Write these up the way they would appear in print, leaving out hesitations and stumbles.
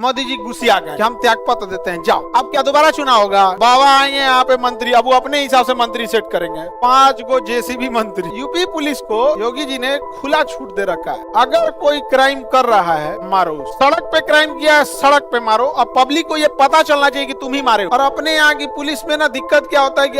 मोदी जी गुस्सिया गए कि हम त्यागपत्र देते हैं, जाओ। अब क्या दोबारा चुनाव होगा? बाबा आएंगे यहाँ पे मंत्री, अब वो अपने हिसाब से मंत्री सेट करेंगे। 5 गो जेसीबी मंत्री। यूपी पुलिस को योगी जी ने खुला छूट दे रखा है, अगर कोई क्राइम कर रहा है मारो। सड़क पे क्राइम किया है, सड़क पे मारो। अब पब्लिक को ये पता चलना चाहिए कि तुम ही मारे हो। और अपने यहाँ की पुलिस में ना दिक्कत क्या होता है कि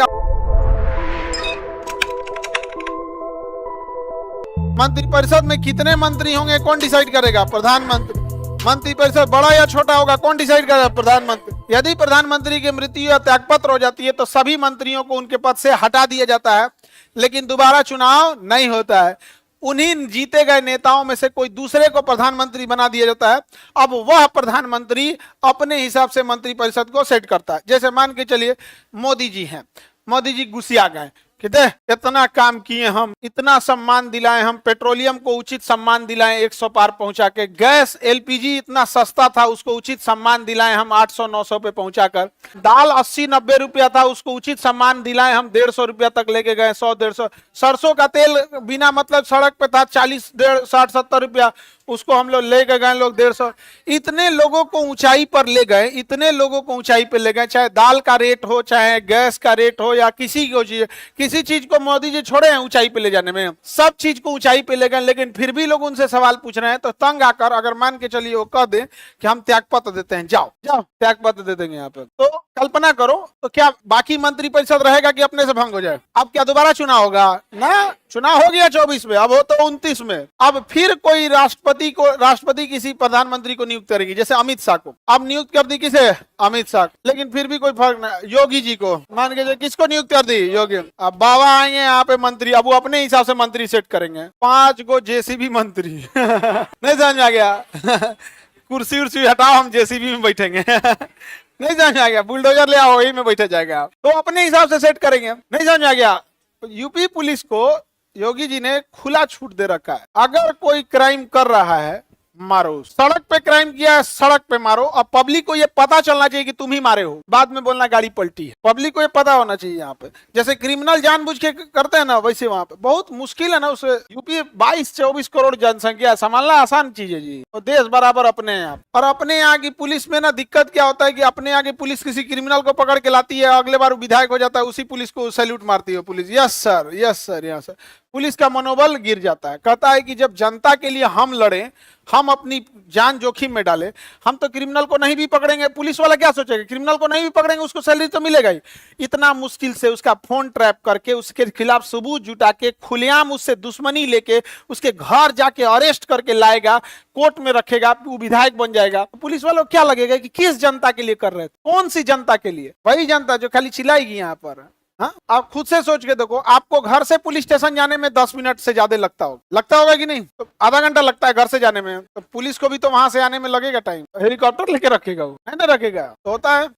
मंत्रिपरिषद में कितने मंत्री होंगे कौन डिसाइड करेगा? प्रधानमंत्री। मंत्रिपरिषद बड़ा या छोटा होगा कौन डिसाइड करेगा? प्रधानमंत्री। यदि प्रधानमंत्री की मृत्यु या त्यागपत्र हो जाती है तो सभी मंत्रियों को उनके पद से हटा दिया जाता है, लेकिन दोबारा चुनाव नहीं होता है। उन्हीं जीते गए नेताओं में से कोई दूसरे को प्रधानमंत्री बना दिया जाता है। अब वह प्रधानमंत्री अपने हिसाब से मंत्रिपरिषद को सेट करता है। जैसे मान के चलिए मोदी जी हैं, मोदी जी गुस्सिया गए कि देख इतना काम किए, हम इतना सम्मान दिलाए, हम पेट्रोलियम को उचित सम्मान दिलाए 100 पार पहुंचा के, गैस एलपीजी इतना सस्ता था उसको उचित सम्मान दिलाए हम 800-900 पे पहुंचाकर, दाल 80-90 रुपया था उसको उचित सम्मान दिलाए हम 150 रुपया तक लेके गए, 100-150। सरसों का तेल बिना मतलब सड़क पे था 40, 60-70 रुपया, उसको हम लोग लेके गए लोग 150। इतने लोगों को ऊंचाई पर ले गए, इतने लोगों को ऊंचाई पर ले गए, चाहे दाल का रेट हो, चाहे गैस का रेट हो, या किसी चीज को मोदी जी छोड़े हैं ऊंचाई पे ले जाने में, सब चीज को ऊंचाई पे ले गए। लेकिन फिर भी लोग उनसे सवाल पूछ रहे हैं, तो तंग आकर अगर मान के चलिए वो कह दे कि हम त्यागपत्र देते हैं, जाओ जाओ त्यागपत्र दे देंगे यहाँ पे, तो कल्पना करो तो क्या बाकी मंत्रिपरिषद रहेगा कि अपने से भंग हो जाए? अब क्या दोबारा चुनाव होगा? ना, चुनाव हो गया 24 में, अब हो तो 29 में। अब फिर कोई राष्ट्रपति किसी प्रधानमंत्री को नियुक्त करेगी, जैसे अमित शाह को अब नियुक्त कर दी, किसे? अमित शाह। लेकिन फिर भी कोई फर्क नहीं, योगी जी को मान के किसको नियुक्त कर दी? योगी। अब बाबा आएंगे यहाँ पे मंत्री, अब वो अपने हिसाब से मंत्री सेट करेंगे। 5 गो जेसीबी मंत्री। नहीं समझ में आ गया? कुर्सी उर्सी हटाओ, हम जेसीबी में बैठेंगे। नहीं समझ में आ गया? बुलडोजर ले आओ, वही में बैठा जाएगा, तो अपने हिसाब से सेट करेंगे। नहीं समझ में आ गया? यूपी पुलिस को योगी जी ने खुला छूट दे रखा है, अगर कोई क्राइम कर रहा है मारो। सड़क पे क्राइम किया है, सड़क पे मारो। अब पब्लिक को ये पता चलना चाहिए कि तुम ही मारे हो, बाद में बोलना गाड़ी पलटी है। पब्लिक को ये पता होना चाहिए। यहाँ पे जैसे क्रिमिनल जानबूझ के करते हैं ना, वैसे वहां पे बहुत मुश्किल है ना। उसे यूपी 22-24 करोड़ जनसंख्या, संभालना आसान चीज है जी, और देश बराबर अपने यहाँ। और अपने यहाँ की पुलिस में ना दिक्कत क्या होता है कि अपने यहाँ की पुलिस किसी क्रिमिनल को पकड़ के लाती है, अगले बार विधायक हो जाता है, उसी पुलिस को सैल्यूट मारती है police, yes sir, yes sir, yes sir. Police का मनोबल गिर जाता है, कहता है कि जब जनता के लिए हम लड़ें, हम अपनी जान जोखिम में डालें, हम तो क्रिमिनल को नहीं भी पकड़ेंगे, पुलिस वाला क्या सोचेगा? क्रिमिनल को नहीं भी पकड़ेंगे उसको सैलरी तो मिलेगा ही। इतना मुश्किल से उसका फोन ट्रैप करके, उसके खिलाफ सबूत जुटा के, खुलेआम उससे दुश्मनी लेके, उसके घर जाके अरेस्ट करके लाएगा, कोर्ट में रखेगा, वो विधायक बन जाएगा। पुलिस वालों को क्या लगेगा कि किस जनता के लिए कर रहे थे? कौन सी जनता के लिए? वही जनता जो खाली चिल्लाएगी यहाँ पर। हाँ, आप खुद से सोच के देखो, आपको घर से पुलिस स्टेशन जाने में 10 मिनट से ज्यादा लगता होगा कि नहीं? तो आधा घंटा लगता है घर से जाने में, तो पुलिस को भी तो वहां से आने में लगेगा टाइम। हेलीकॉप्टर लेके रखेगा वो, है ना? रखेगा तो होता है।